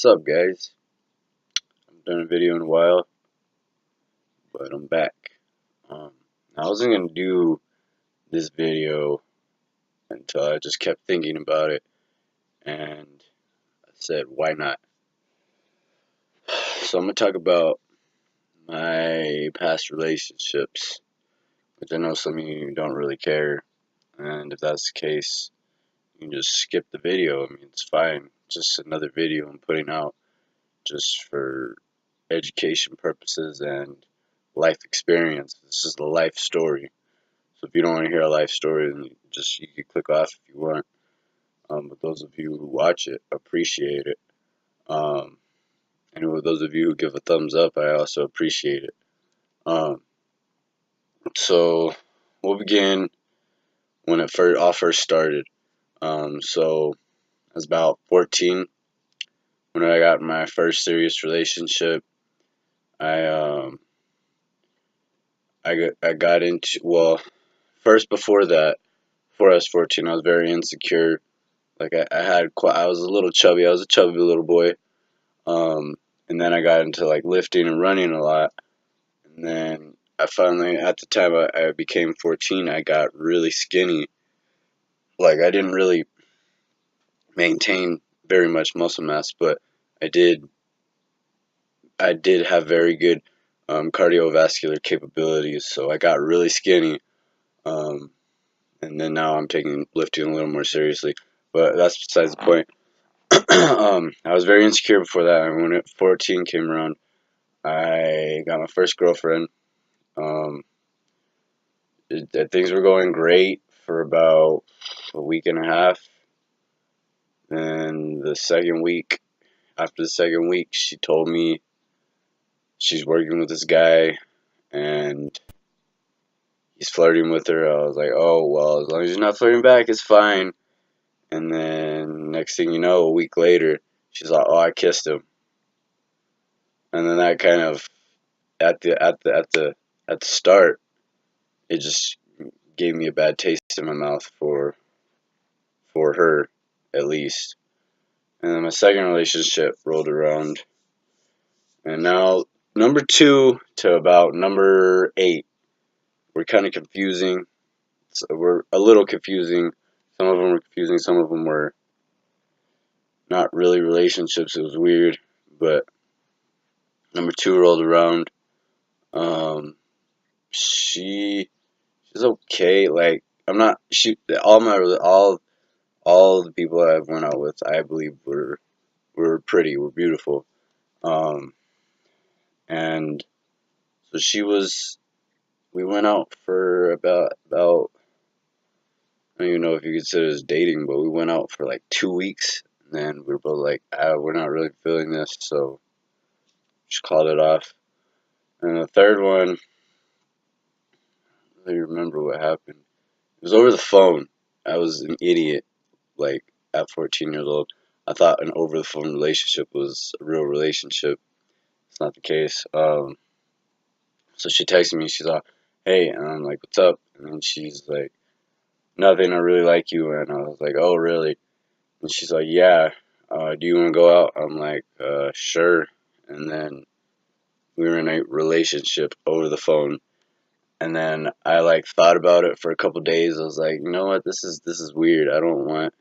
What's up, guys? I haven't done a video in a while, but I'm back. I wasn't gonna do this video until I just kept thinking about it, and I said, why not? So I'm gonna talk about my past relationships, which I know some of you don't really care, and if that's the case, you can just skip the video. I mean, it's fine. Just another video I'm putting out just for education purposes and life experience. This is the life story. So if you don't want to hear a life story, then you can click off if you want. But those of you who watch it, appreciate it. Um, and with those of you who give a thumbs up, I also appreciate it. Um, so we'll begin when it first started. So I was about 14 when I got my first serious relationship. I I got into, well, first before that, before I was 14, I was very insecure. Like I was a little chubby. I was a chubby little boy. And then I got into like lifting and running a lot. And then I finally, at the time I became 14, I got really skinny. Like I didn't really maintain very much muscle mass, but I did. I did have very good cardiovascular capabilities. So I got really skinny. Um, and then now I'm taking lifting a little more seriously. But that's besides the point. I was very insecure before that, and when 14 came around, I got my first girlfriend. Um, Things were going great for about a week and a half. Then after the second week, she told me she's working with this guy and he's flirting with her. I was like, oh, well, as long as you're not flirting back, it's fine. And then next thing you know, a week later, she's like, oh, I kissed him. And then that kind of, at the start, it just gave me a bad taste in my mouth for her, at least. And then my second relationship rolled around, and now number 2 to about number 8 were kind of confusing. So we're a little confusing. Some of them were confusing. Some of them were not really relationships. It was weird, but number 2 rolled around. Um, she's okay. Like I'm not. She all the people I've went out with, I believe were pretty, were beautiful. Um, and so we went out for about, I don't even know if you consider this dating, but we went out for like 2 weeks. And then we were both like, we're not really feeling this, so just called it off. And the third one, I don't really remember what happened. It was over the phone. I was an idiot, like at 14 years old. I thought an over the phone relationship was a real relationship. It's not the case. So she texted me. She's like, "Hey," and I'm like, "What's up?" And then she's like, "Nothing. I really like you." And I was like, "Oh, really?" And she's like, "Yeah. Do you want to go out?" I'm like, "Sure." And then we were in a relationship over the phone. And then I like thought about it for a couple days. I was like, you know what? This is weird. I don't want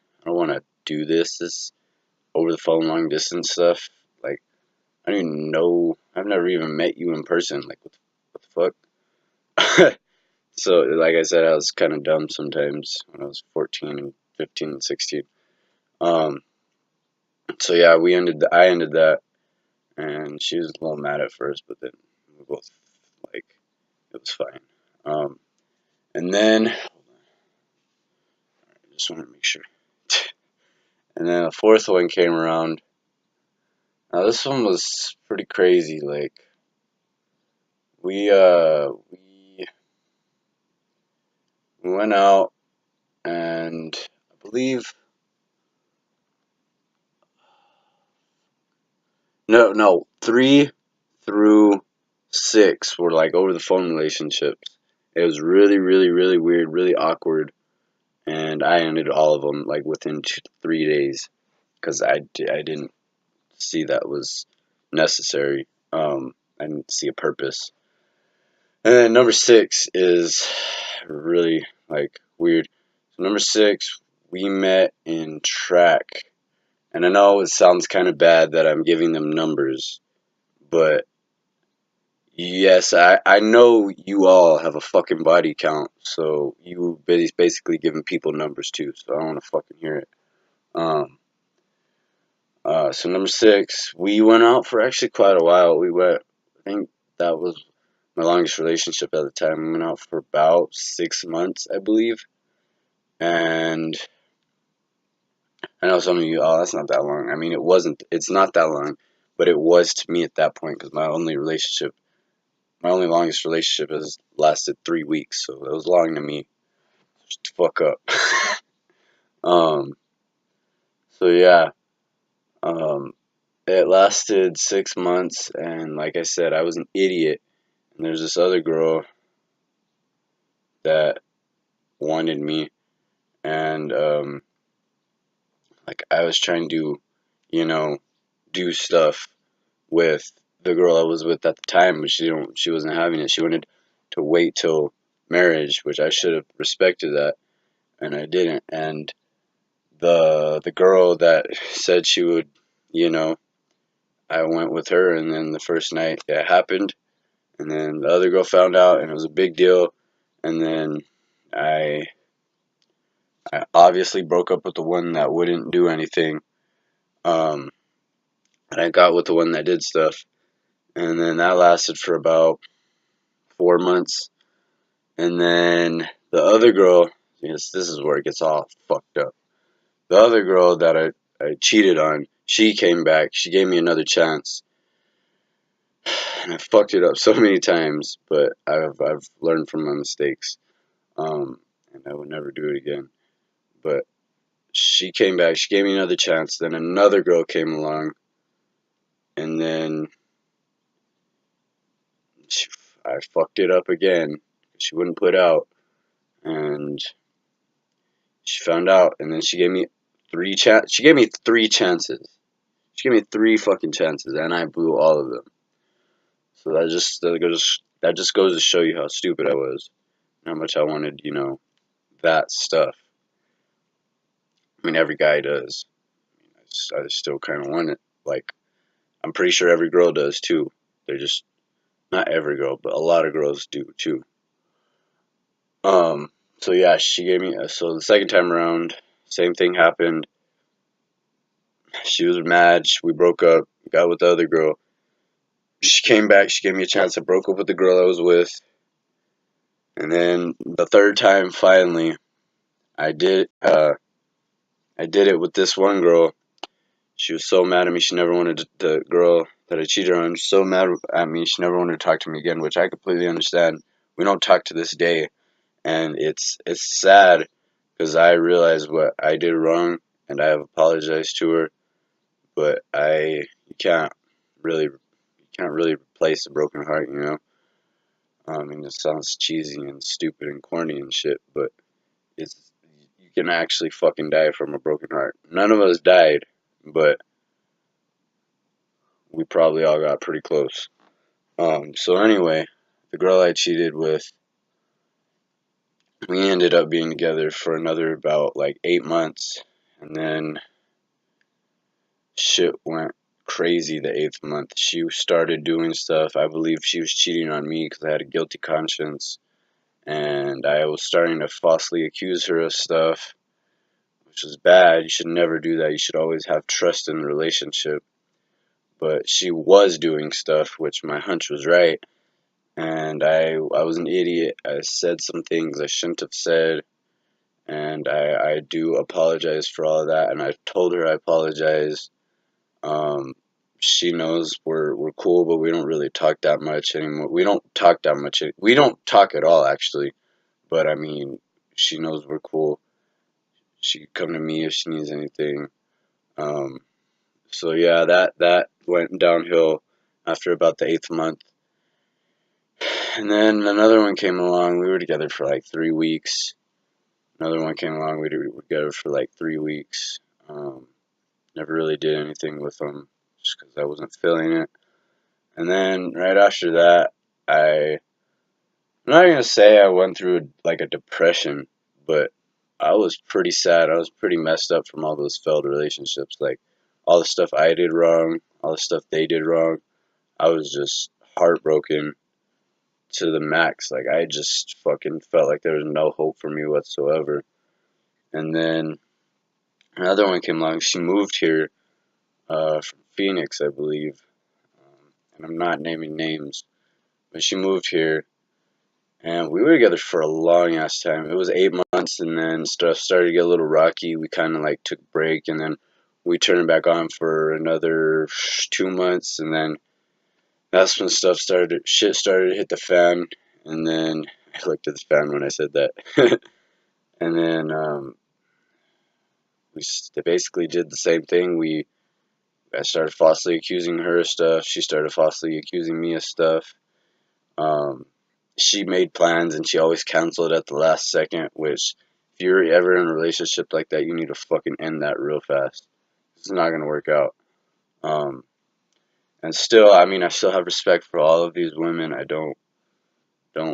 to do this over the phone long distance stuff. Like I don't even know. I've never even met you in person. Like what the fuck? So, like I said, I was kind of dumb sometimes when I was 14 and 15 and 16. Um, so yeah, I ended that, and she was a little mad at first, but then we both, like, it was fine. Um, and then, I just want to make sure. And then the fourth one came around. Now, this one was pretty crazy. Like, we went out, and I believe, no, 3 through 6 were like over the phone relationships. It was really, really, really weird, really awkward, and I ended all of them like within 3 days because I didn't see that was necessary. I didn't see a purpose. And then number 6 is really like weird. So number 6, we met in track. And I know it sounds kind of bad that I'm giving them numbers, but yes, I know you all have a fucking body count, so you basically giving people numbers too, so I don't want to fucking hear it. Um, so number 6, we went out for actually quite a while. I think that was my longest relationship at the time. We went out for about 6 months, I believe. And I know some of you, oh, that's not that long. I mean, it's not that long, but it was to me at that point because my only longest relationship has lasted 3 weeks, so it was long to me. Just fuck up. um, so yeah, um, it lasted 6 months, and like I said, I was an idiot. And there's this other girl that wanted me, and like I was trying to, you know, do stuff with the girl I was with at the time, but she wasn't having it. She wanted to wait till marriage, which I should have respected that, and I didn't. And the girl that said she would, you know, I went with her, and then the first night it happened, and then the other girl found out, and it was a big deal, and then I I obviously broke up with the one that wouldn't do anything, um, and I got with the one that did stuff, and then that lasted for about 4 months, and then the other girl, yes, this is where it gets all fucked up. The other girl that I cheated on, she came back, she gave me another chance, and I fucked it up so many times, but I've learned from my mistakes, and I would never do it again. But she came back, she gave me another chance, then another girl came along, and then she, I fucked it up again. She wouldn't put out, and she found out, and then she gave me She gave me 3 chances. She gave me 3 fucking chances, and I blew all of them. So that just goes to show you how stupid I was, and how much I wanted, that stuff. I mean, every guy does. I still kind of want it. Like, I'm pretty sure every girl does too. They're just not every girl, but a lot of girls do too. Um. So yeah, she gave me. So the second time around, same thing happened. She was mad. We broke up. Got with the other girl. She came back. She gave me a chance. I broke up with the girl I was with. And then the third time, finally, I did. I did it with this one girl. She was so mad at me. She never wanted the girl that I cheated on. So mad at me. She never wanted to talk to me again, which I completely understand. We don't talk to this day, and it's sad because I realize what I did wrong, and I have apologized to her. But you can't really replace a broken heart, you know. I mean, it sounds cheesy and stupid and corny and shit, but it's you can actually fucking die from a broken heart. None of us died, but we probably all got pretty close. So anyway, the girl I cheated with, we ended up being together for another about like 8 months, and then shit went crazy the 8th month. She started doing stuff. I believe she was cheating on me because I had a guilty conscience, and I was starting to falsely accuse her of stuff, which is bad. You should never do that. You should always have trust in the relationship. But she was doing stuff, which my hunch was right, and I was an idiot. I said some things I shouldn't have said, and I do apologize for all of that, and I told her I apologize. Um, she knows we're cool, but we don't really talk that much anymore. We don't talk that much. We don't talk at all, actually. But I mean, she knows we're cool. She can come to me if she needs anything. Um, so yeah, that went downhill after about the 8th month, and then another one came along. We were together for like 3 weeks. Another one came along. We were together for like 3 weeks. Never really did anything with them. Just because I wasn't feeling it. And then right after that, I'm not gonna say I went through like a depression, but I was pretty sad. I was pretty messed up from all those failed relationships. Like all the stuff I did wrong, all the stuff they did wrong. I was just heartbroken to the max. Like I just fucking felt like there was no hope for me whatsoever. And then another one came along. She moved here from Phoenix, I believe. And I'm not naming names, but she moved here, and we were together for a long ass time. It was 8 months, and then stuff started to get a little rocky. We kind of like took a break, and then we turned back on for another 2 months, and then that's when shit started to hit the fan. And then I looked at the fan when I said that. And then we basically did the same thing. I started falsely accusing her of stuff. She started falsely accusing me of stuff. Um, she made plans and she always canceled at the last second, which if you're ever in a relationship like that, you need to fucking end that real fast. It's not gonna work out. Um, and still, I mean, I still have respect for all of these women. I don't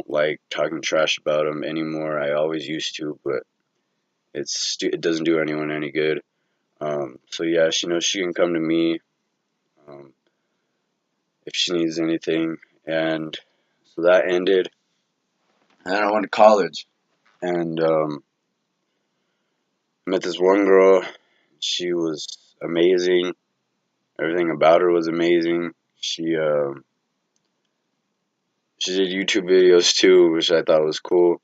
like talking trash about them anymore. I always used to, but it doesn't do anyone any good. So yeah, she knows she can come to me um, if she needs anything. And so that ended. And then I went to college, and met this one girl. She was amazing. Everything about her was amazing. She did YouTube videos too, which I thought was cool.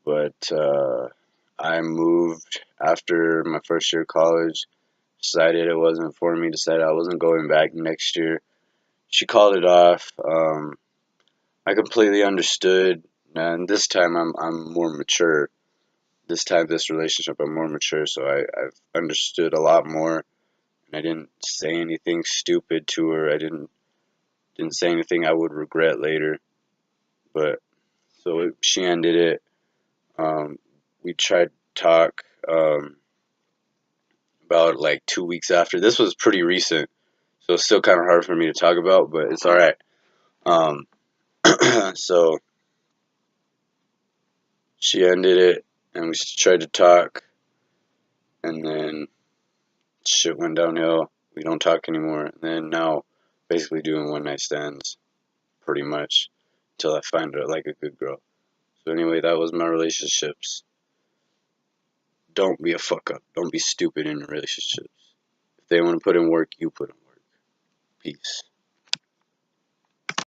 But I moved after my first year of college. Decided it wasn't for me. Decided I wasn't going back next year. She called it off. I completely understood, and this time I'm more mature. This time, this relationship, I'm more mature, so I've understood a lot more. I didn't say anything stupid to her. I didn't say anything I would regret later. But she ended it. Um, we tried to talk about like 2 weeks after. This was pretty recent, so it's still kind of hard for me to talk about, but it's all right. Um, so she ended it, and we tried to talk, and then shit went downhill. We don't talk anymore. And then now, basically doing one night stands, pretty much, until I find her like a good girl. So anyway, that was my relationships. Don't be a fuck up. Don't be stupid in relationships. If they want to put in work, you put in work. Peace.